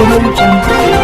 Audio jungle।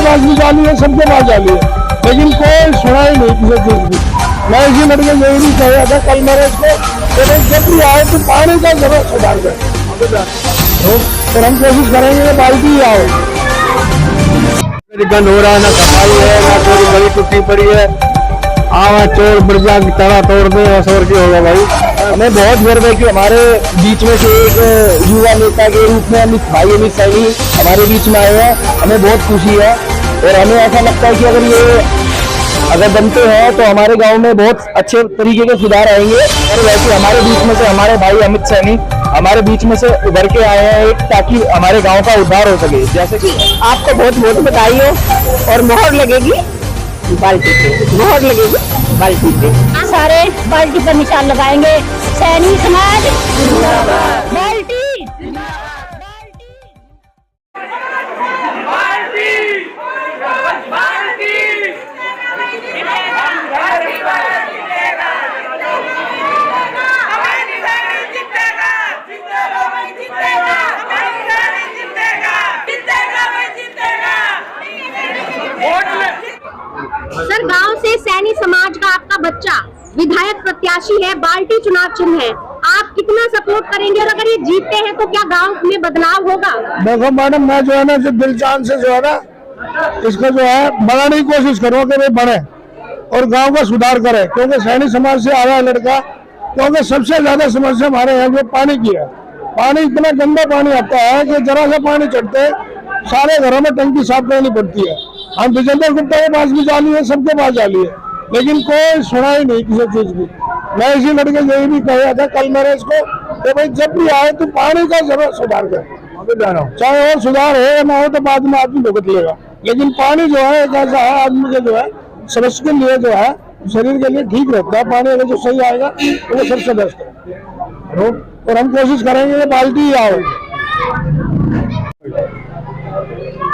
पास भी जाली है, सबके पास जाली है, लेकिन कोई सुना ही नहीं किसी चीज की। मैं इसी लड़के यही भी कह रहा था कल मेरे इसको, जब भी आए तो पानी का जरूर सुधार करें, तो हम कोशिश करेंगे कि बाल्टी आए। गंद हो रहा है, ना सफाई है, ना कोई गली टूटी पड़ी है। आवा चोर बिरजा की तरह तोड़ दे, और क्या होगा भाई। हमें बहुत गर्व है कि हमारे बीच में से एक युवा नेता के रूप में अमित सैनी हमारे बीच में आए हैं। हमें बहुत खुशी है और हमें ऐसा लगता है कि अगर बनते हैं तो हमारे गांव में बहुत अच्छे तरीके के सुधार आएंगे। और वैसे हमारे बीच में से हमारे भाई अमित सैनी हमारे बीच में से उभर के आए हैं ताकि हमारे गांव का उद्धार हो सके। जैसे कि आपको बहुत बहुत बधाई हो और मोहर लगेगी बाल्टी पे, मोहर लगेगी बाल्टी पे। सारे बाल्टी पर निशान लगाएंगे। सैनी समाज बाल्टी। सर, गांव से सैनी समाज का आपका बच्चा विधायक प्रत्याशी है, बाल्टी चुनाव चिन्ह है, आप कितना सपोर्ट करेंगे और अगर ये जीतते हैं तो क्या गांव में बदलाव होगा? देखो मैडम, मैं जो है ना दिल जान से जो है ना इसको जो है बढ़ाने की कोशिश करूँ कि वे बढ़े और गांव का सुधार करे, क्योंकि सैनी समाज से आ रहा है लड़का। क्योंकि सबसे ज्यादा समस्या हमारे यहाँ जो पानी की है, पानी इतना गंदा पानी आता है कि जरा सा पानी चढ़ते सारे घरों में टंकी साफ करनी पड़ती है। हम विजेंद्र गुप्ता के पास भी जाली है, सबके पास जाली है, लेकिन कोई सुना ही नहीं किसी चीज की। मैं इसी लड़के यही भी कह रहा था कल मेरे इसको कि भाई जब भी आए तो पानी का जरूर सुधार करें, चाहे और सुधार हो या ना हो तो बाद में आदमी भुगत लेगा, लेकिन पानी जो है एक ऐसा है आदमी के जो है स्वास्थ्य के लिए जो है शरीर के लिए ठीक रहता है। पानी अगर जो सही आएगा तो वो सबसे बेस्ट है और हम कोशिश करेंगे कि बाल्टी ही आए।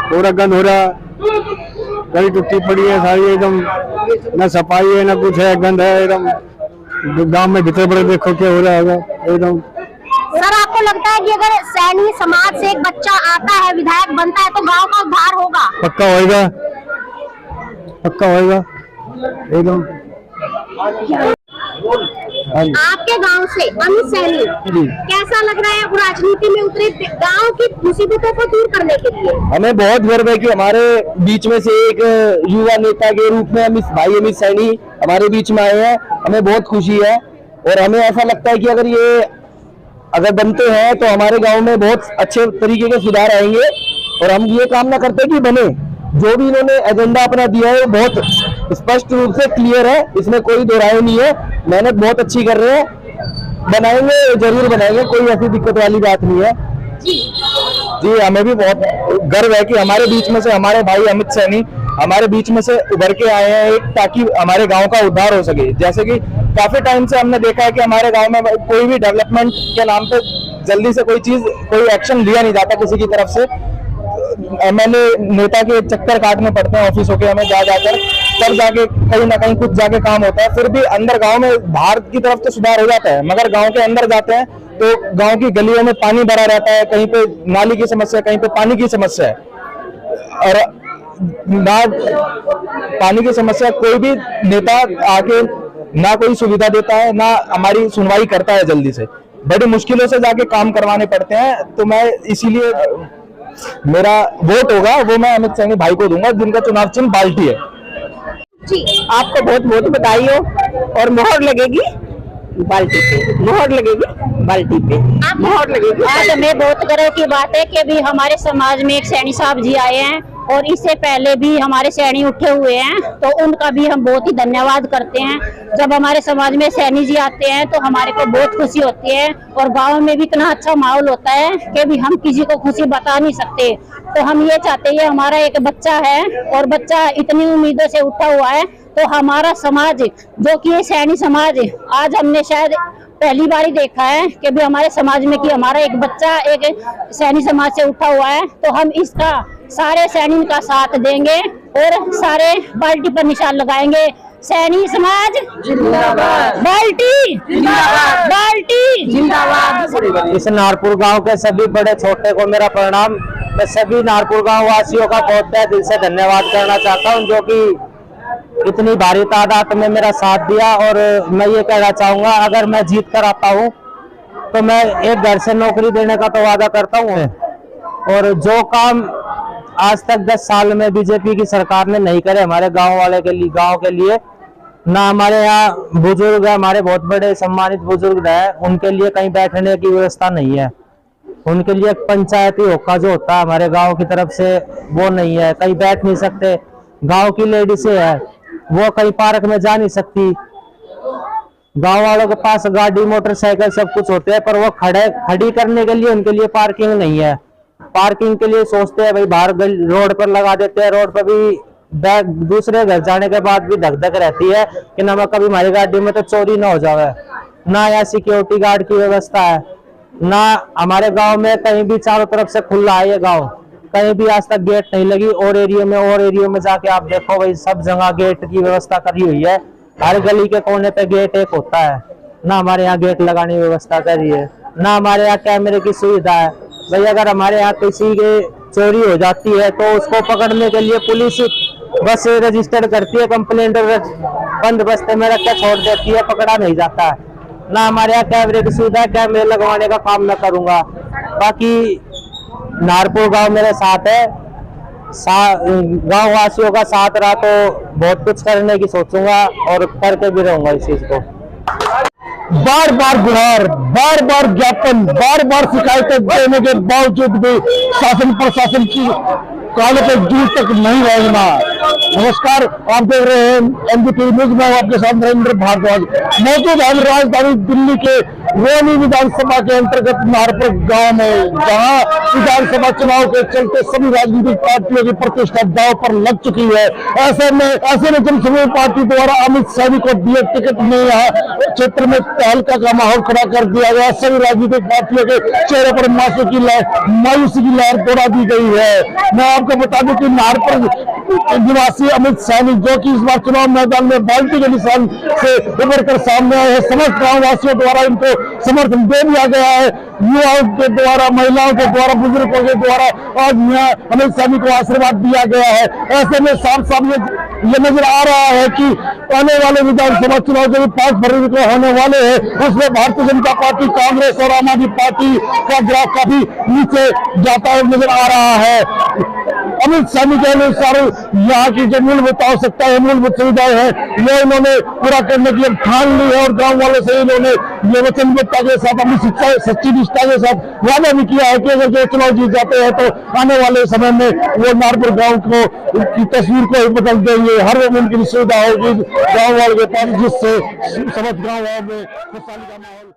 पूरा गंद हो रहा, गली टूटी पड़ी है सारी एकदम, ना सफाई है ना कुछ है, गंद है एकदम। गांव में भीतर बड़े देखो क्या हो रहा है एकदम। सर, आपको लगता है कि अगर सैनी समाज से एक बच्चा आता है, विधायक बनता है तो गांव का उद्धार होगा? पक्का होएगा, पक्का होएगा एकदम। आपके गांव से अमित सैनी कैसा लग रहा है राजनीति में उतरे गांव की मुसीबतों को दूर करने के लिए? हमें बहुत गर्व है कि हमारे बीच में से एक युवा नेता के रूप में अमित सैनी हमारे बीच में आए हैं। हमें बहुत खुशी है और हमें ऐसा लगता है कि अगर बनते हैं तो हमारे गांव में बहुत अच्छे तरीके के सुधार आएंगे और हम ये कामना करते हैं कि बने। जो भी इन्होंने एजेंडा अपना दिया है वो बहुत स्पष्ट रूप से क्लियर है, इसमें कोई दो राय नहीं है। मेहनत बहुत अच्छी कर रहे हैं, बनाएंगे जरूर बनाएंगे, कोई ऐसी दिक्कत वाली बात नहीं है जी। हमें भी बहुत गर्व है कि हमारे बीच में से हमारे भाई अमित सैनी हमारे बीच में से उभर के आए हैं ताकि हमारे गांव का उद्धार हो सके। जैसे कि काफी टाइम से हमने देखा है कि हमारे गांव में कोई भी डेवलपमेंट के नाम पे जल्दी से कोई एक्शन लिया नहीं जाता किसी की तरफ से। एमएलए नेता के चक्कर काटने पड़ते हैं ऑफिसों के, हमें जाकर तब जाके कहीं ना कहीं कुछ जाके काम होता है। फिर भी अंदर गांव में बाहर की तरफ तो सुधार हो जाता है, मगर गांव के अंदर जाते हैं तो गांव की गलियों में पानी भरा रहता है, कहीं पे नाली की समस्या, कहीं पे पानी की समस्या है। और ना पानी की समस्या कोई भी नेता आके ना कोई सुविधा देता है, ना हमारी सुनवाई करता है जल्दी से, बड़ी मुश्किलों से जाके काम करवाने पड़ते हैं। तो मैं इसीलिए मेरा वोट होगा वो मैं अमित सैनी भाई को दूंगा जिनका चुनाव चिन्ह बाल्टी है जी। आपको बहुत बहुत बधाई हो और मोहर लगेगी बाल्टी पे, मोहर लगेगी बाल्टी पे, मोहर लगेगी। आज हमें बहुत गर्व की बात है कि अभी हमारे समाज में एक सैनी साहब जी आए हैं और इससे पहले भी हमारे सैनी उठे हुए हैं, तो उनका भी हम बहुत ही धन्यवाद करते हैं। जब हमारे समाज में सैनी जी आते हैं तो हमारे को बहुत खुशी होती है, और गांव में भी इतना अच्छा माहौल होता है कि भी हम किसी को खुशी बता नहीं सकते। तो हम ये चाहते हैं, हमारा एक बच्चा है और बच्चा इतनी उम्मीदों से उठा हुआ है, तो हमारा समाज जो कि ये सैनी समाज, आज हमने शायद पहली बार ही देखा है कि भी हमारे समाज में कि हमारा एक बच्चा एक सैनी समाज से उठा हुआ है, तो हम इसका सारे सैनी का साथ देंगे और सारे बाल्टी पर निशान लगाएंगे। सैनी समाज जिंदाबाद, बाल्टी जिंदाबाद, बाल्टी जिंदाबाद। इस नारपुर गांव के सभी बड़े छोटे को मेरा प्रणाम। मैं सभी नारपुर गांव वासियों का बहुत तहे दिल से धन्यवाद करना चाहता हूं, जो कि इतनी भारी तादाद में मेरा साथ दिया। और मैं ये कहना चाहूंगा, अगर मैं जीत कर आता हूं तो मैं एक घर से नौकरी देने का तो वादा करता हूं, और जो काम आज तक 10 साल में बीजेपी की सरकार ने नहीं करे हमारे गांव वाले के लिए, गांव के लिए, ना हमारे यहाँ बुजुर्ग है, हमारे बहुत बड़े सम्मानित बुजुर्ग है, उनके लिए कहीं बैठने की व्यवस्था नहीं है, उनके लिए पंचायती होका जो होता है हमारे गांव की तरफ से वो नहीं है, कहीं बैठ नहीं सकते। गांव की लेडीज है वो कहीं पार्क में जा नहीं सकती। गांव वालों के पास गाड़ी मोटरसाइकिल सब कुछ होते हैं, पर वो खड़ी करने के लिए उनके लिए पार्किंग नहीं है। पार्किंग के लिए सोचते हैं भाई बाहर रोड पर लगा देते हैं। रोड पर भी दूसरे घर जाने के बाद भी धक धक रहती है कि ना कभी हमारी गाड़ी में तो चोरी ना हो जाए। ना यहाँ सिक्योरिटी गार्ड की व्यवस्था है, ना हमारे गांव में कहीं भी चारों तरफ से खुला है ये गांव, कहीं भी आज तक गेट नहीं लगी। और एरिया में जाके आप देखो भाई, सब जगह गेट की व्यवस्था करी हुई है। हर गली के कोने पे गेट एक होता है, ना हमारे यहाँ गेट लगाने की व्यवस्था करी है, ना हमारे यहाँ कैमरे की सुविधा है। भाई अगर हमारे यहाँ किसी के चोरी हो जाती है तो उसको पकड़ने के लिए पुलिस बस रजिस्टर करती है, कंप्लेंट बंद बस्ते में रख के छोड़ देती है, पकड़ा नहीं जाता है। ना हमारे यहाँ कैमरे की सुविधा है, कैमरे लगवाने का काम मैं करूंगा। बाकी नारपुर गांव मेरे साथ है, गांव वासियों का साथ रहा तो बहुत कुछ करने की सोचूंगा और करके भी रहूंगा इस चीज को। बार बार गुहार, बार बार ज्ञापन, बार बार शिकायतें देने के बावजूद भी शासन प्रशासन की कानों पे दूर तक नहीं रहना। नमस्कार, आप देख रहे हैं एनडीटीवी न्यूज में, आपके साथ नरेंद्र भारद्वाज मौजूद है राजधानी दिल्ली के रोहनी विधानसभा के अंतर्गत नारपुर गांव में, जहां विधानसभा चुनाव के चलते सभी राजनीतिक पार्टियों की प्रतिष्ठा दांव पर लग चुकी है। ऐसे में जनसमूह पार्टी द्वारा अमित सैनी को दिए टिकट में यहाँ क्षेत्र में तहलका का माहौल खड़ा कर दिया गया। सभी राजनीतिक पार्टियों के चेहरे पर मायूसी की लहर दौड़ा दी गई है। मैं आपको बता दूं कि नारपुर निवासी अमित सैनी, जो कि इस बार चुनाव मैदान में बाल्टी के निशान से उभर कर सामने आए हैं, समस्त गाँव वासियों द्वारा इनको समर्थन दे दिया गया है। युवाओं के द्वारा, महिलाओं के द्वारा, बुजुर्गों के द्वारा आज यहाँ अमित सैनी को आशीर्वाद दिया गया है। ऐसे में साफ ये नजर आ रहा है कि आने वाले विधानसभा चुनाव जो 5 फरवरी को होने वाले हैं, उसमें भारतीय जनता पार्टी, कांग्रेस और आम आदमी पार्टी का ग्राफ काफी नीचे जाता हुआ नजर आ रहा है। अमित सैनी के अनुसार यहाँ की जो मूलभूत आवश्यकता है, मूलभूत सुविधाएं हैं, ये इन्होंने पूरा करने की ठान ली है और गांव वालों से इन्होंने ये वचनबद्धता के साथ, अपनी सच्ची निष्ठा के साथ वादा भी किया है कि अगर जो चुनाव जीत जाते हैं तो आने वाले समय में वो नारपुर गांव को की तस्वीर को ही बदल देंगे। हर वो उनकी सुविधा होगी गाँव वालों के पास, जिससे समस्त गाँव में खुशहाली का माहौल